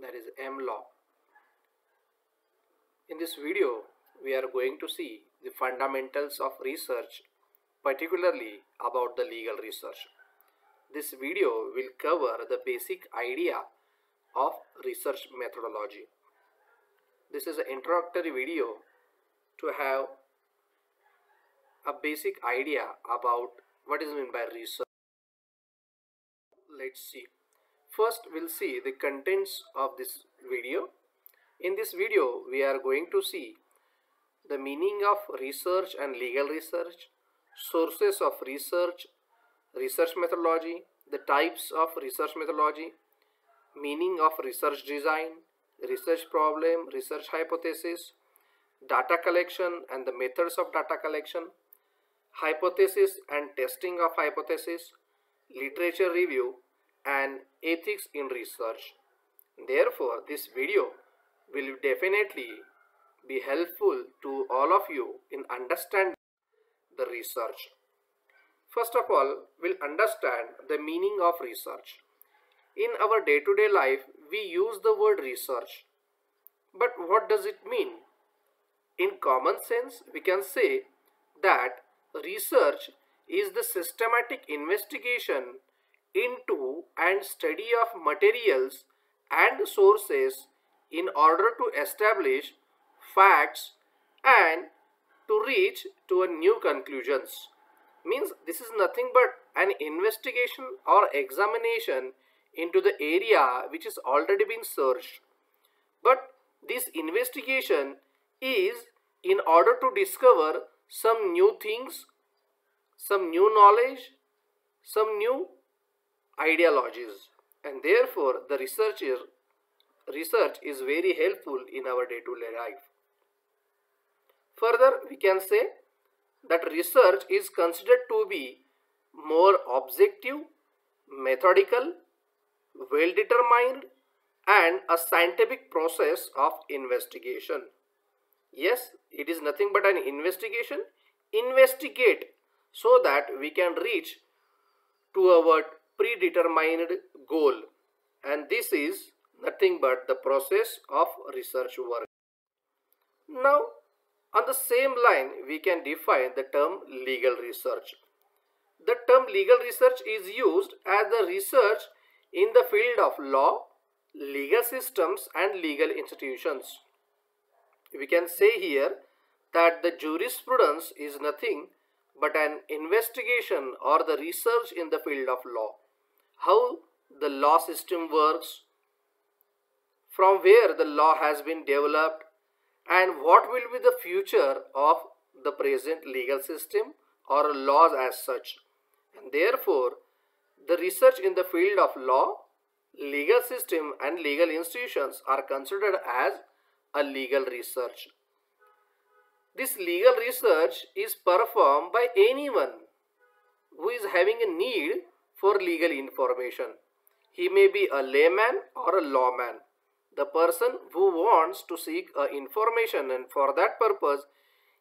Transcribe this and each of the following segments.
that is M Law. In this video, we are going to see the fundamentals of research, particularly about the legal research. This video will cover the basic idea of research methodology. This is an introductory video to have a basic idea about what is meant by research. Let's see. First, we'll see the contents of this video. In this video, we are going to see the meaning of research and legal research, sources of research, research methodology, the types of research methodology, meaning of research design, research problem, research hypothesis, data collection and the methods of data collection, hypothesis and testing of hypothesis, literature review, and ethics in research. Therefore, this video will definitely be helpful to all of you in understanding the research. First of all, we'll understand the meaning of research. In our day-to-day life, we use the word research. But what does it mean? In common sense, we can say that research is the systematic investigation into and study of materials and sources in order to establish facts and to reach to a new conclusions. Means this is nothing but an investigation or examination into the area which has already been searched. But this investigation is in order to discover some new things, some new knowledge, some new ideologies, and therefore the research is very helpful in our day-to-day life. Further, we can say that research is considered to be more objective, methodical, well-determined, and a scientific process of investigation. Yes, it is nothing but an investigation. Investigate so that we can reach to our predetermined goal, and this is nothing but the process of research work. Now, on the same line, we can define the term legal research. The term legal research is used as the research in the field of law, legal systems, and legal institutions. We can say here that the jurisprudence is nothing but an investigation or the research in the field of law. How the law system works, from where the law has been developed, and what will be the future of the present legal system or laws as such. And therefore, the research in the field of law, legal system, and legal institutions are considered as a legal research. This legal research is performed by anyone who is having a need for legal information. He may be a layman or a lawman. The person who wants to seek information, and for that purpose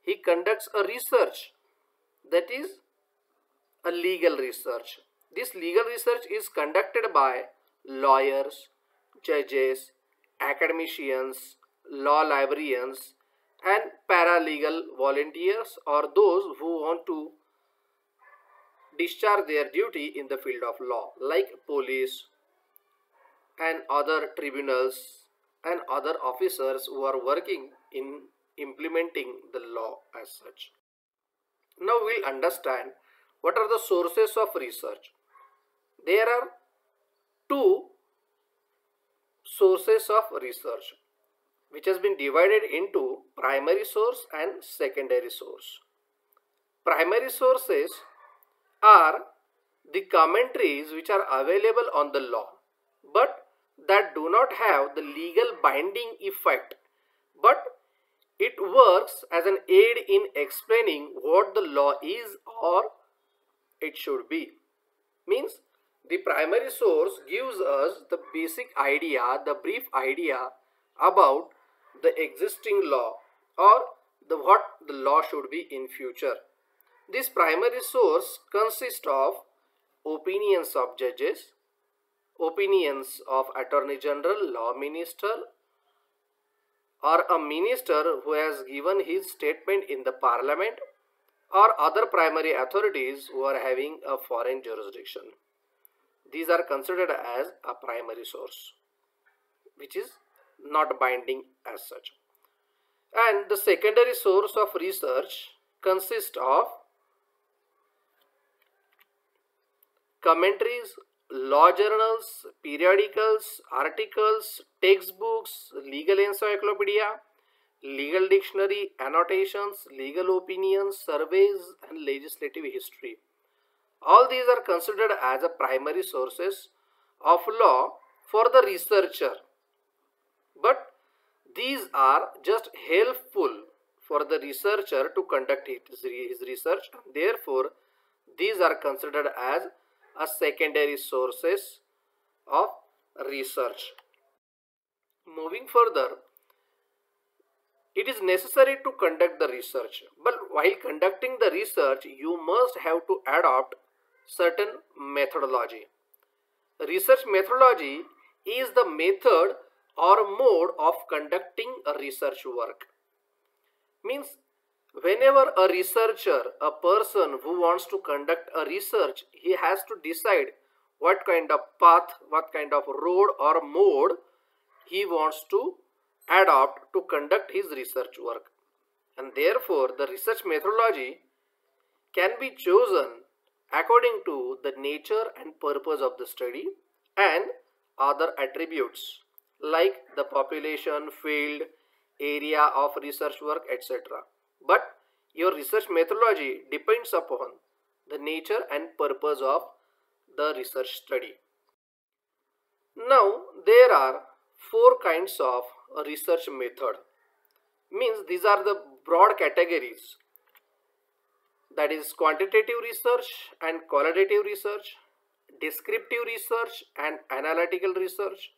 he conducts a research, that is a legal research. This legal research is conducted by lawyers, judges, academicians, law librarians, and paralegal volunteers, or those who want to discharge their duty in the field of law, like police and other tribunals and other officers who are working in implementing the law as such. Now we'll understand what are the sources of research. There are two sources of research which has been divided into primary source and secondary source. Primary sources are the commentaries which are available on the law, but that do not have the legal binding effect, but it works as an aid in explaining what the law is or it should be. Means the primary source gives us the basic idea, the brief idea about the existing law or what the law should be in future. This primary source consists of opinions of judges, opinions of Attorney General, Law Minister, or a minister who has given his statement in the Parliament, or other primary authorities who are having a foreign jurisdiction. These are considered as a primary source, which is not binding as such. And the secondary source of research consists of commentaries, law journals, periodicals, articles, textbooks, legal encyclopedia, legal dictionary, annotations, legal opinions, surveys, and legislative history. All these are considered as a primary sources of law for the researcher. But these are just helpful for the researcher to conduct his research. Therefore, these are considered as a secondary sources of research. Moving further, it is necessary to conduct the research, but while conducting the research, you must have to adopt certain methodology. Research methodology is the method or mode of conducting a research work. Means whenever a researcher, a person who wants to conduct a research, he has to decide what kind of path, what kind of road or mode he wants to adopt to conduct his research work. And therefore, the research methodology can be chosen according to the nature and purpose of the study and other attributes like the population, field, area of research work, etc. But your research methodology depends upon the nature and purpose of the research study. Now, there are four kinds of research method. Means these are the broad categories, that is quantitative research and qualitative research, descriptive research and analytical research,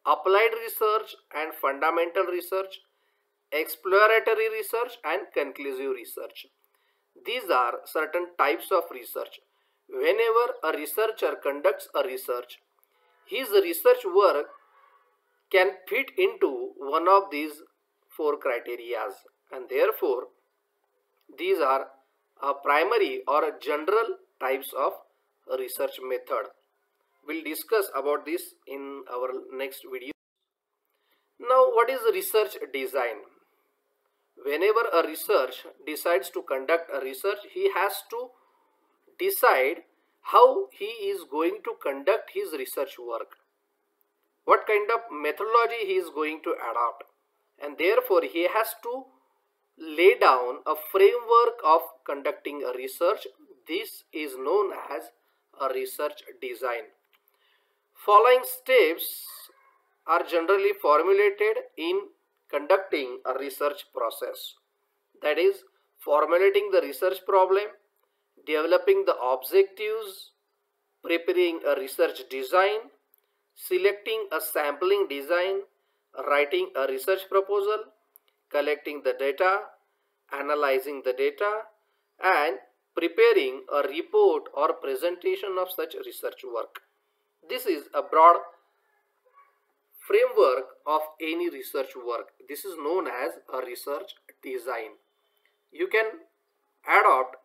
applied research and fundamental research, exploratory research and conclusive research. These are certain types of research. Whenever a researcher conducts a research, his research work can fit into one of these four criteria, and therefore these are primary or general types of research method. We'll discuss about this in our next video. Now, what is research design? Whenever a research decides to conduct a research, he has to decide how he is going to conduct his research work, what kind of methodology he is going to adopt, and therefore he has to lay down a framework of conducting a research. This is known as a research design. Following steps are generally formulated in conducting a research process. That is, formulating the research problem, developing the objectives, preparing a research design, selecting a sampling design, writing a research proposal, collecting the data, analyzing the data, and preparing a report or presentation of such research work. This is a broad framework of any research work. This is known as a research design. You can adopt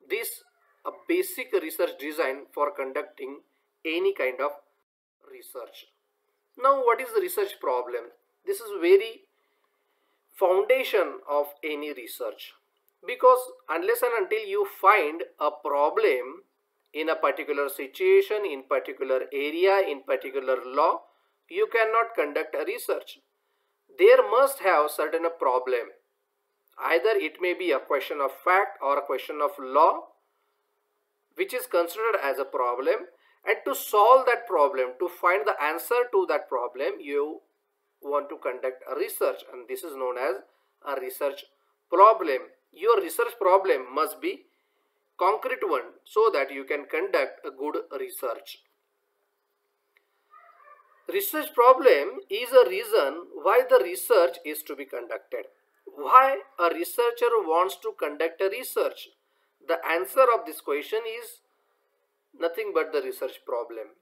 this a basic research design for conducting any kind of research. Now, what is the research problem? This is very foundation of any research, because unless and until you find a problem in a particular situation, in particular area, in particular law, you cannot conduct a research. There must have certain problem. Either it may be a question of fact or a question of law which is considered as a problem, and to solve that problem, to find the answer to that problem, you want to conduct a research, and this is known as a research problem. Your research problem must be concrete one so that you can conduct a good research. Research problem is a reason why the research is to be conducted. Why a researcher wants to conduct a research? The answer of this question is nothing but the research problem.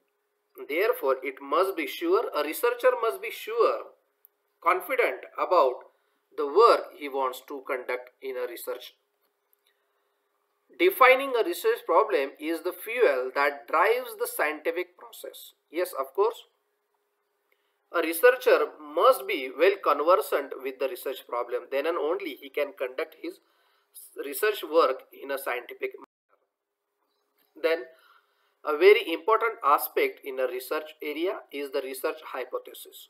Therefore, it must be sure, a researcher must be sure, confident about the work he wants to conduct in a research. Defining a research problem is the fuel that drives the scientific process. Yes, of course, a researcher must be well conversant with the research problem. Then and only he can conduct his research work in a scientific manner. Then, a very important aspect in a research area is the research hypothesis.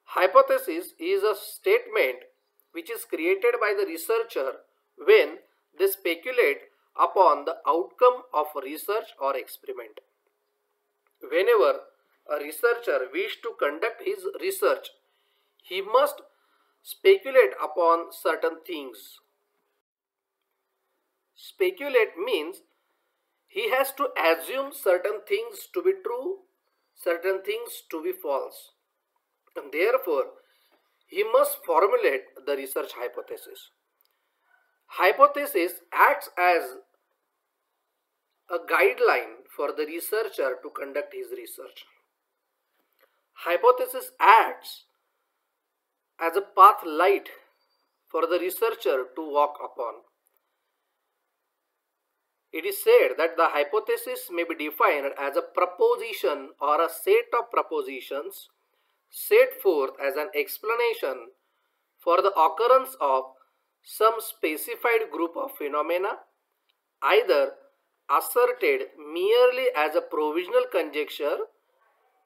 Hypothesis is a statement which is created by the researcher when they speculate upon the outcome of research or experiment. Whenever a researcher wishes to conduct his research, he must speculate upon certain things. Speculate means he has to assume certain things to be true, certain things to be false. And therefore, he must formulate the research hypothesis. Hypothesis acts as a guideline for the researcher to conduct his research. Hypothesis acts as a path light for the researcher to walk upon. It is said that the hypothesis may be defined as a proposition or a set of propositions set forth as an explanation for the occurrence of some specified group of phenomena, either asserted merely as a provisional conjecture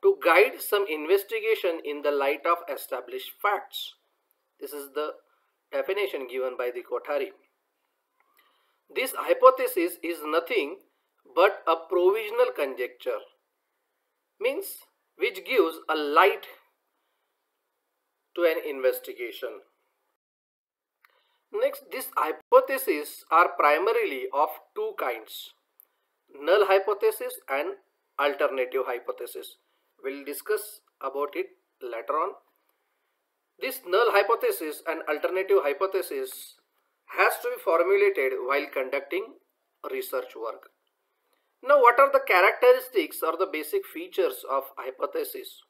to guide some investigation in the light of established facts. This is the definition given by the Kothari. This hypothesis is nothing but a provisional conjecture, means which gives a light to an investigation. Next, these hypotheses are primarily of two kinds: null hypothesis and alternative hypothesis. We'll discuss about it later on. This null hypothesis and alternative hypothesis has to be formulated while conducting research work. Now, what are the characteristics or the basic features of hypothesis?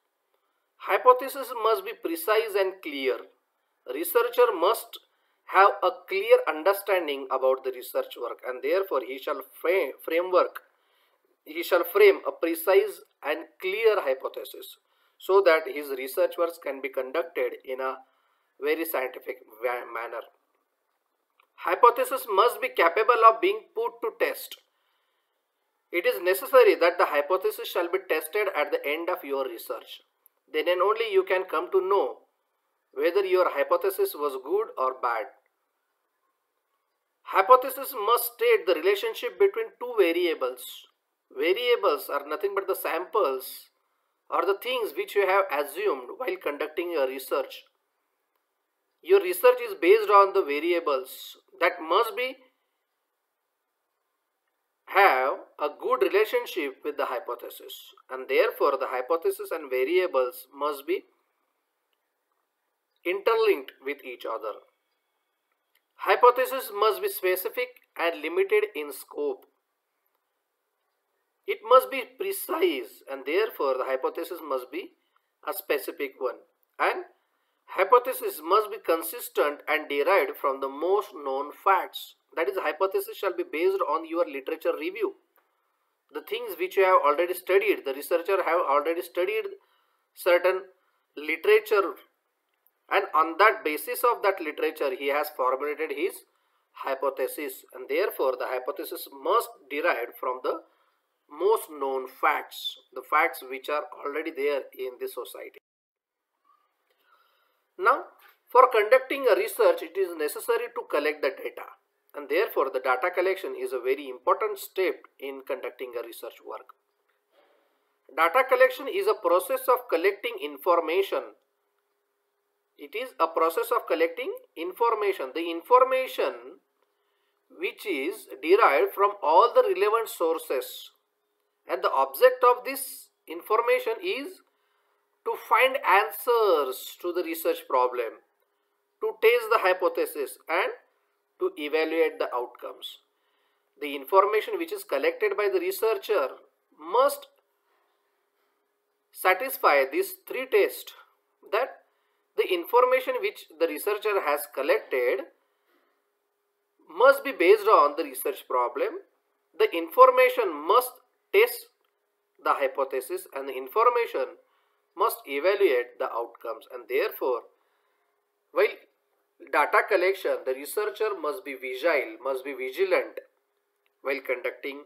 Hypothesis must be precise and clear. Researcher must have a clear understanding about the research work, and therefore he shall frame a precise and clear hypothesis so that his research works can be conducted in a very scientific manner. Hypothesis must be capable of being put to test. It is necessary that the hypothesis shall be tested at the end of your research. Then and only you can come to know whether your hypothesis was good or bad. Hypothesis must state the relationship between two variables. Variables are nothing but the samples or the things which you have assumed while conducting your research. Your research is based on the variables that must have a good relationship with the hypothesis, and therefore the hypothesis and variables must be interlinked with each other. Hypothesis must be specific and limited in scope. It must be precise, and therefore the hypothesis must be a specific one. And hypothesis must be consistent and derived from the most known facts. That is, hypothesis shall be based on your literature review. The things which you have already studied, the researcher have already studied certain literature, and on that basis of that literature he has formulated his hypothesis, and therefore the hypothesis must derive from the most known facts, the facts which are already there in the society. Now, for conducting a research, it is necessary to collect the data, and therefore the data collection is a very important step in conducting a research work. Data collection is a process of collecting information. It is a process of collecting information. The information which is derived from all the relevant sources, and the object of this information is to find answers to the research problem, to test the hypothesis, and to evaluate the outcomes. The information which is collected by the researcher must satisfy these three tests, that the information which the researcher has collected must be based on the research problem, the information must test the hypothesis, and the information must evaluate the outcomes. And therefore, while data collection, the researcher must be vigilant while conducting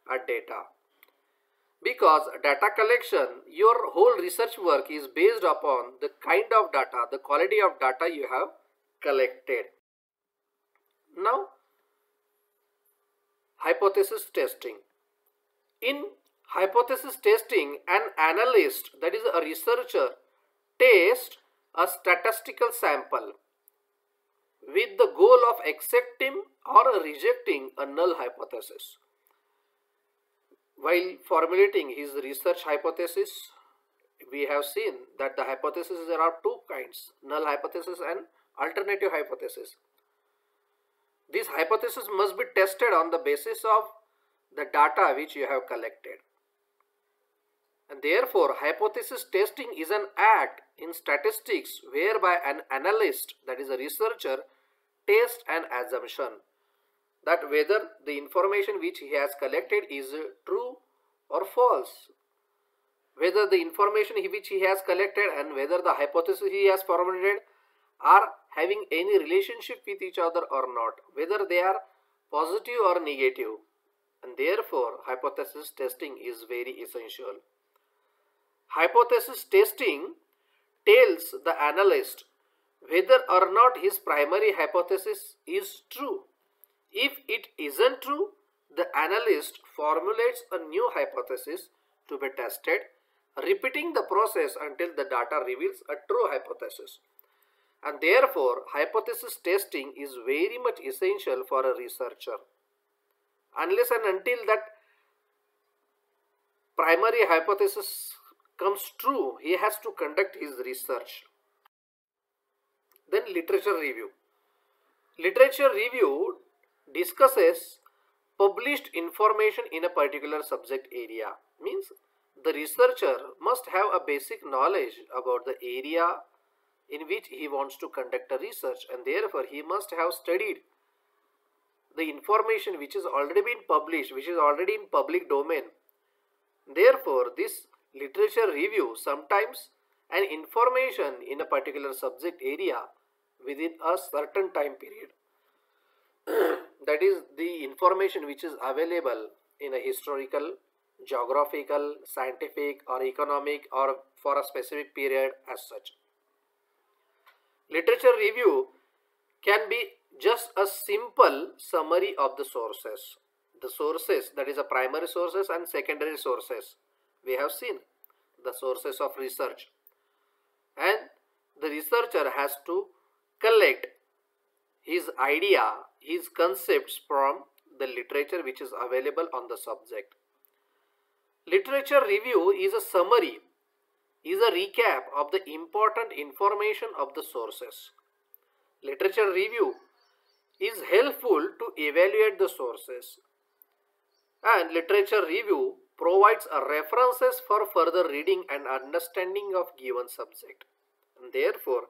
a data. Because data collection, your whole research work is based upon the kind of data, the quality of data you have collected. Now, hypothesis testing. In hypothesis testing, an analyst, that is a researcher, tests a statistical sample with the goal of accepting or rejecting a null hypothesis. While formulating his research hypothesis, we have seen that the hypothesis, there are two kinds, null hypothesis and alternative hypothesis. This hypothesis must be tested on the basis of the data which you have collected. And therefore, hypothesis testing is an act in statistics whereby an analyst, that is a researcher, tests an assumption that whether the information which he has collected is true or false, whether the information which he has collected and whether the hypothesis he has formulated are having any relationship with each other or not, whether they are positive or negative. And therefore, hypothesis testing is very essential. Hypothesis testing tells the analyst whether or not his primary hypothesis is true. If it isn't true, the analyst formulates a new hypothesis to be tested, repeating the process until the data reveals a true hypothesis. And therefore, hypothesis testing is very much essential for a researcher. Unless and until that primary hypothesis comes true, he has to conduct his research. Then literature review. Literature review discusses published information in a particular subject area. Means the researcher must have a basic knowledge about the area in which he wants to conduct a research, and therefore he must have studied the information which is already been published, which is already in public domain. Therefore, this literature review sometimes an information in a particular subject area within a certain time period. That is the information which is available in a historical, geographical, scientific or economic or for a specific period as such. Literature review can be just a simple summary of the sources. The sources, that is a primary sources and secondary sources. We have seen the sources of research. And the researcher has to collect his idea, his concepts from the literature which is available on the subject. Literature review is a summary, is a recap of the important information of the sources. Literature review is helpful to evaluate the sources, and literature review provides a references for further reading and understanding of given subject. And therefore,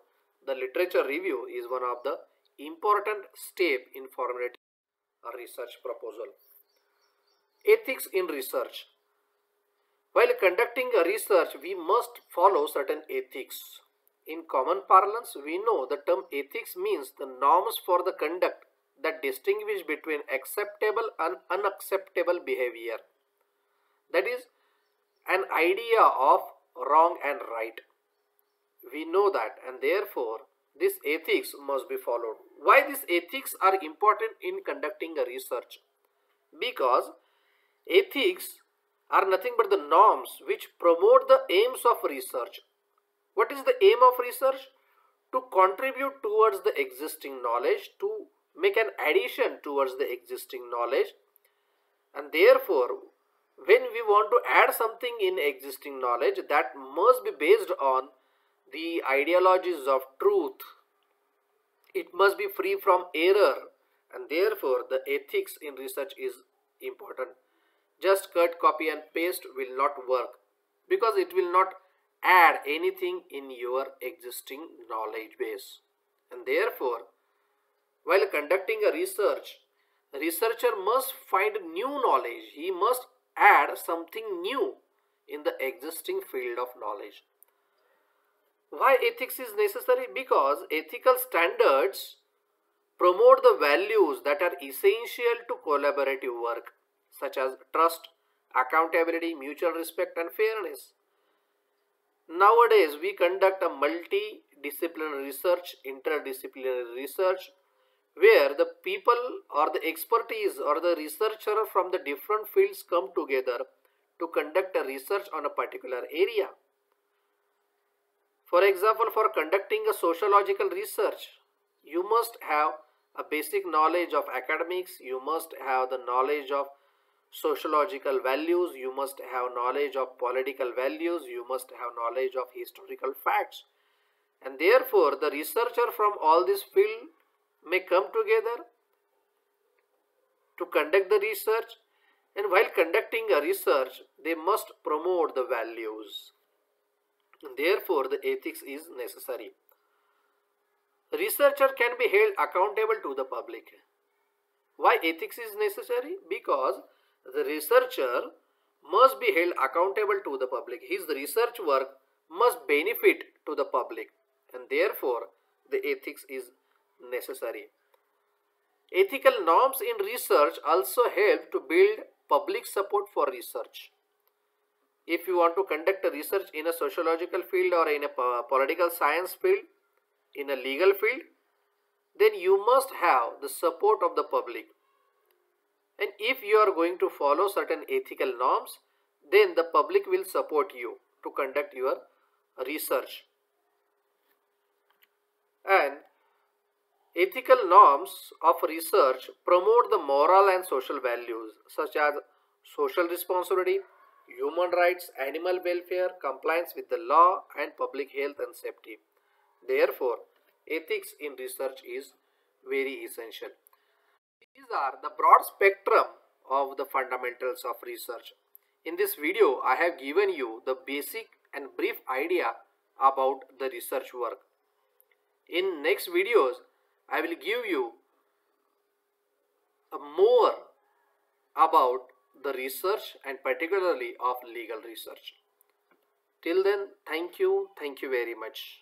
the literature review is one of the important step in formulating a research proposal. Ethics in research. While conducting a research, we must follow certain ethics. In common parlance, we know the term ethics means the norms for the conduct that distinguish between acceptable and unacceptable behavior. That is an idea of wrong and right. We know that, and therefore this ethics must be followed. Why these ethics are important in conducting a research? Because ethics are nothing but the norms which promote the aims of research. What is the aim of research? To contribute towards the existing knowledge, to make an addition towards the existing knowledge, and therefore when we want to add something in existing knowledge, that must be based on the ideologies of truth. It must be free from error, and therefore the ethics in research is important. Just cut, copy and paste will not work, because it will not add anything in your existing knowledge base. And therefore, while conducting a research, a researcher must find new knowledge. He must add something new in the existing field of knowledge. Why ethics is necessary? Because ethical standards promote the values that are essential to collaborative work, such as trust, accountability, mutual respect, and fairness. Nowadays, we conduct a multidisciplinary research, interdisciplinary research, where the people or the expertise or the researcher from the different fields come together to conduct a research on a particular area. For example, for conducting a sociological research, you must have a basic knowledge of academics, you must have the knowledge of sociological values, you must have knowledge of political values, you must have knowledge of historical facts. And therefore, the researcher from all this field may come together to conduct the research, and while conducting a research, they must promote the values. Therefore, the ethics is necessary. Researcher can be held accountable to the public. Why ethics is necessary? Because the researcher must be held accountable to the public. His research work must benefit to the public, and therefore the ethics is necessary. Ethical norms in research also help to build public support for research. If you want to conduct a research in a sociological field or in a political science field, in a legal field, then you must have the support of the public. And if you are going to follow certain ethical norms, then the public will support you to conduct your research. And ethical norms of research promote the moral and social values such as social responsibility, human rights, animal welfare, compliance with the law, and public health and safety. Therefore, ethics in research is very essential. These are the broad spectrum of the fundamentals of research. In this video, I have given you the basic and brief idea about the research work. In next videos, I will give you more about the research and particularly of legal research. Till then, thank you very much.